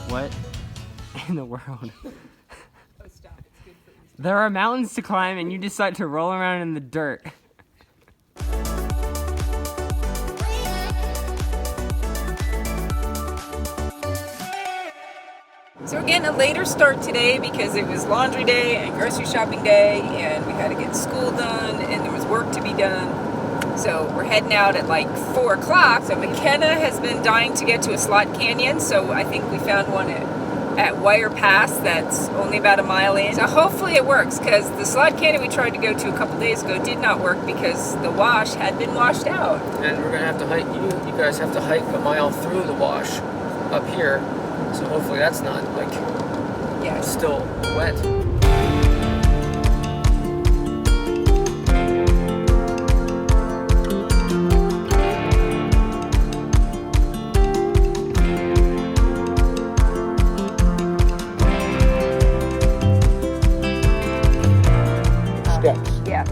What in the world? There are mountains to climb and you decide to roll around in the dirt. So we're getting a later start today because it was laundry day and grocery shopping day and we had to get school done and there was work to be done. So we're heading out at like 4 o'clock. So McKenna has been dying to get to a slot canyon, so I think we found one at Wire Pass that's only about a mile in. So hopefully it works, because the slot canyon we tried to go to a couple days ago did not work because the wash had been washed out. And we're gonna have to hike, you guys have to hike a mile through the wash up here. So hopefully that's not like still wet. Steps. Yeah.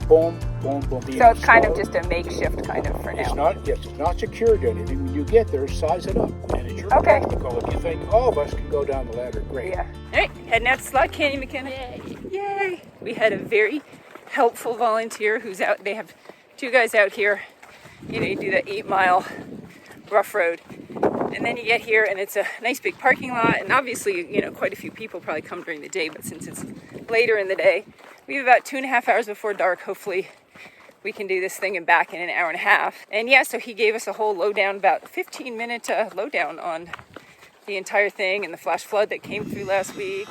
Boom, boom, boom. So it's kind of just a makeshift kind of for now. It's not secured to anything. When you get there, size it up. And it's your practical. If you think all of us can go down the ladder, great. Yeah. All right, heading out to Slot Canyon, McKenna. Yay. Yay. We had a very helpful volunteer who's out. They have 2 guys out here. You know, you do the 8-mile rough road. And then you get here and it's a nice big parking lot. And obviously, you know, quite a few people probably come during the day. But since it's later in the day, we have about 2.5 hours before dark. Hopefully we can do this thing and back in an hour and a half. And yeah, so he gave us a whole lowdown, about 15-minute lowdown on the entire thing and the flash flood that came through last week.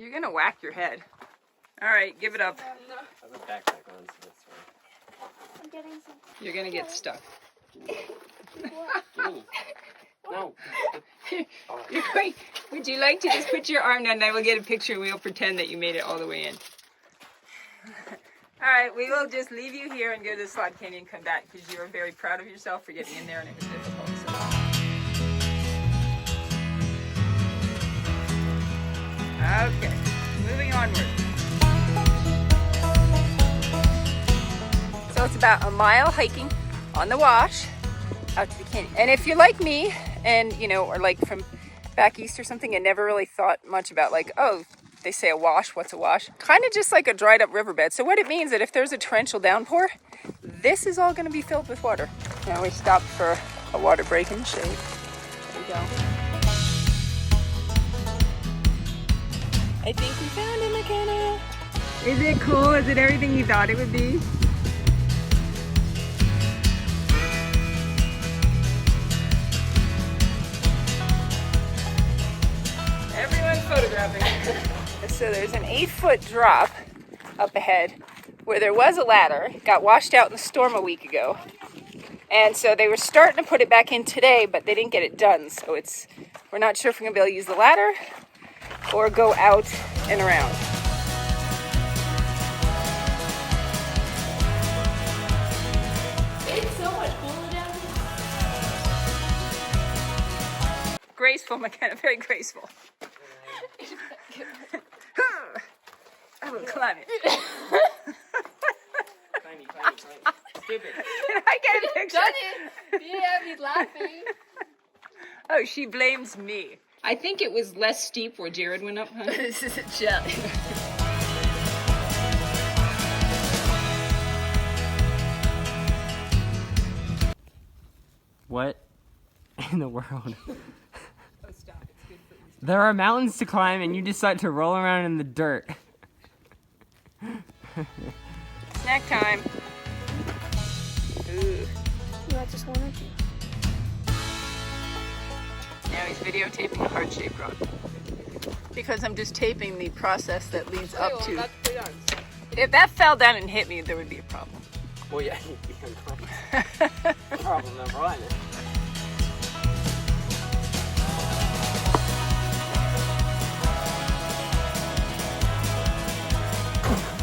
You're gonna whack your head. All right, give it up. I have a backpack on, so that's fine. I'm getting some. You're gonna get stuck. No. You're going, would you like to just put your arm down and I will get a picture and we'll pretend that you made it all the way in. All right, we will just leave you here and go to the Slot Canyon and come back because you are very proud of yourself for getting in there and it was difficult. So. Okay, moving onward. So it's about a mile hiking on the wash out to the canyon. And if you're like me and, you know, or like from back east or something and never really thought much about like, oh, they say a wash, what's a wash? Kind of just like a dried up riverbed. So what it means that if there's a torrential downpour, this is all going to be filled with water. Now we stopped for a water break in the shade. There we go. I think we found it, McKenna. Is it cool? Is it everything you thought it would be? Everyone's photographing. So there's an 8-foot drop up ahead where there was a ladder. It got washed out in the storm a week ago. And so they were starting to put it back in today, but they didn't get it done. So we're not sure if we're gonna be able to use the ladder or go out and around. It's so much cooler down here. Graceful, McKenna, very graceful. I will climb it. Tiny. Stupid. Can I get a picture? Done it. Yeah, he's laughing. Oh, she blames me. I think it was less steep where Jared went up, huh? This is a joke. What in the world? Oh, stop. It's good for you. There are mountains to climb and you decide to roll around in the dirt. Snack time. Ooh. You like this one or two? Now he's videotaping a heart-shaped rock. Because I'm just taping the process that leads up to. If that fell down and hit me, there would be a problem. Well, yeah, problem number 1.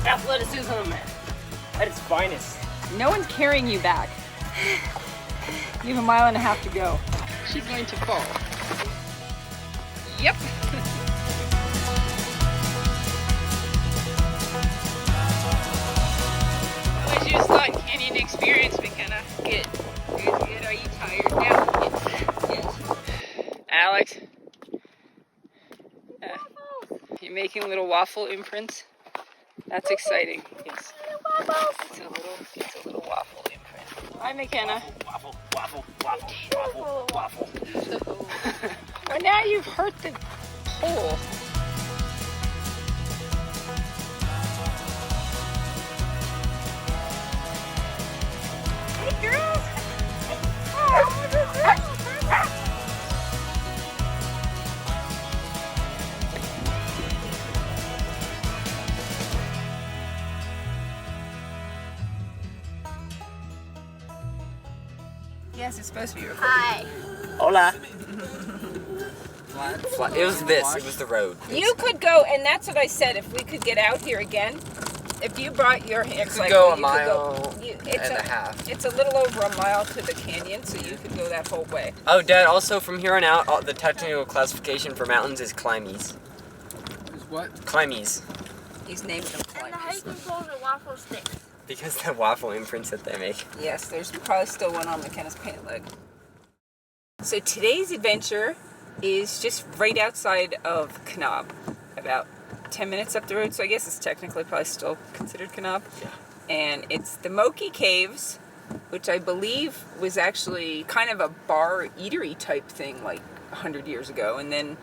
Athleticism at its finest. No one's carrying you back. You have 1.5 miles to go. She's going to fall. Yep. What was your Slot Canyon experience, McKenna? Good. making little waffle imprints. That's exciting. Yes. It's a little waffle imprint. Hi, McKenna. Waffle, waffle, waffle, waffle, waffle. Well, now you've hurt the pole. Hey, girls. Yes, it's supposed to be recorded. Hi. Hola. It was this. It was the road. You could go, and that's what I said. If we could get out here again, if you brought your You could go a mile it's and a half. It's a little over a mile to the canyon, so you could go that whole way. Oh, Dad. Also, from here on out, the technical classification for mountains is climbese. Is what? Climbese. He's named them And the climbers. hiking poles are waffle sticks. Because the waffle imprints that they make. Yes, there's probably still one on McKenna's pant leg. So today's adventure is just right outside of Knob, about 10 minutes up the road, so I guess it's technically probably still considered Knob. Yeah. And it's the Moki Caves, which I believe was actually kind of a bar eatery type thing like 100 years ago, and then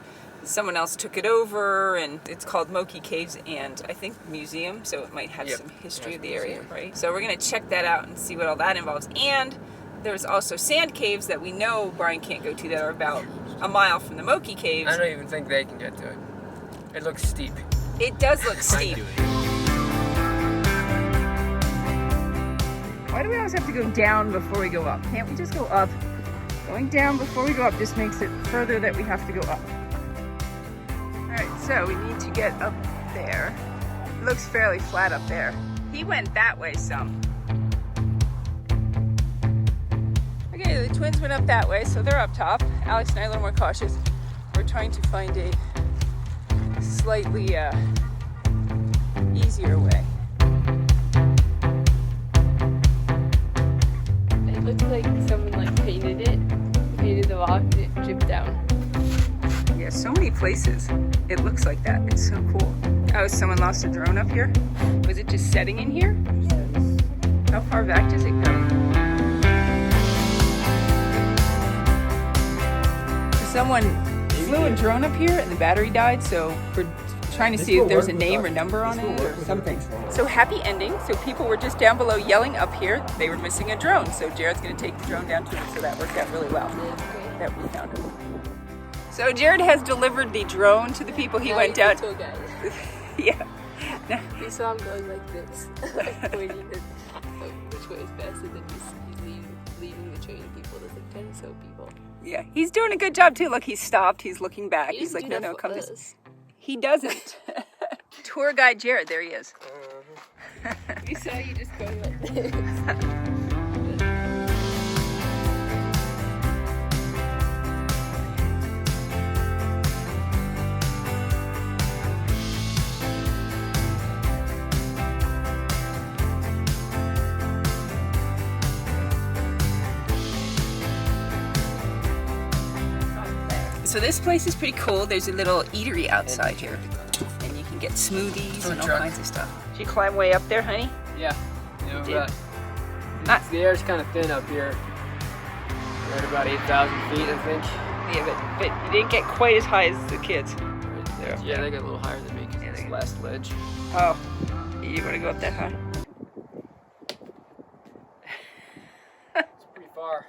someone else took it over, and it's called Moki Caves and I think museum, so it might have Yep. some history Yeah, of the area, museum. right? So we're gonna check that out and see what all that involves. And there's also sand caves that we know Brian can't go to that are about a mile from the Moki Caves. I don't even think they can get to it. It looks steep. It does look steep. Why do we always have to go down before we go up? Can't we just go up? Going down before we go up just makes it further that we have to go up. Alright, so we need to get up there. It looks fairly flat up there. He went that way some. Okay, the twins went up that way, so they're up top. Alex and I are a little more cautious. We're trying to find a slightly easier way. It looks like someone painted the rock and it dripped down. Yeah, so many places it looks like that. It's so cool. Oh, someone lost a drone up here? Was it just setting in here? How far back does it go? Someone flew a drone up here and the battery died, so we're trying to see if there's a name or number on it or something. So happy ending. So people were just down below yelling up here. They were missing a drone, so Jared's gonna take the drone down to them, so that worked out really well that we found him. So Jared has delivered the drone to the people he went down. Yeah. We saw him going like this, like pointing at which way is best, and then he's leaving the train of people to like trying to show people. Yeah, he's doing a good job too. Look, he stopped. He's looking back. He He's like, doesn't no, do no, that come for this. us. He doesn't. Tour guide Jared, there he is. We saw you just going like this. So this place is pretty cool. There's a little eatery outside here, and you can get smoothies Food and all truck. kinds of stuff. Did you climb way up there, honey? Yeah. Yeah, Did- but the air's kind of thin up here. We're at about 8,000 feet, I think. Yeah, but you didn't get quite as high as the kids. They're up Yeah, there. they got a little higher than me because Yeah, it's they the last ledge. Oh, you want to go up that high? It's pretty far.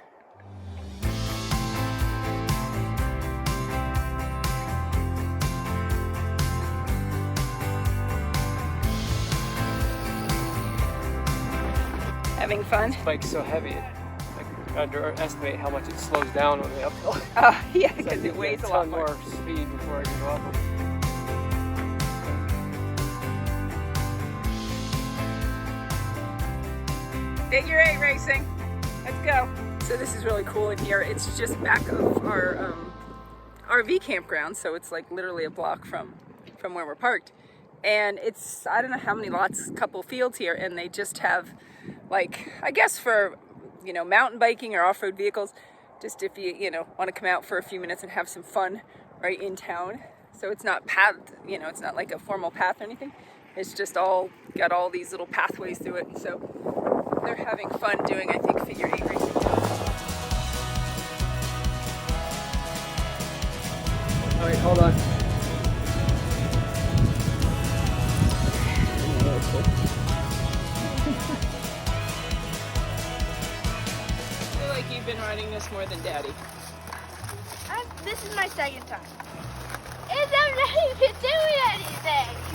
Having fun? This bike's so heavy, I underestimate how much it slows down on the uphill. Oh, yeah, So I because need it to weighs get a lot ton more. more speed before I can go up. Figure 8 racing. Let's go. So this is really cool in here. It's just back of our RV campground, so it's like literally a block from where we're parked. And it's, I don't know how many lots, couple fields here, and they just have like, I guess for, you know, mountain biking or off-road vehicles, just if you know, want to come out for a few minutes and have some fun right in town. So it's not pathed, you know, it's not like a formal path or anything. It's just all got all these little pathways through it. So they're having fun doing, I think, figure 8 racing. All right, hold on. I feel like you've been riding this more than Daddy. This is my second time. And I'm not even doing anything.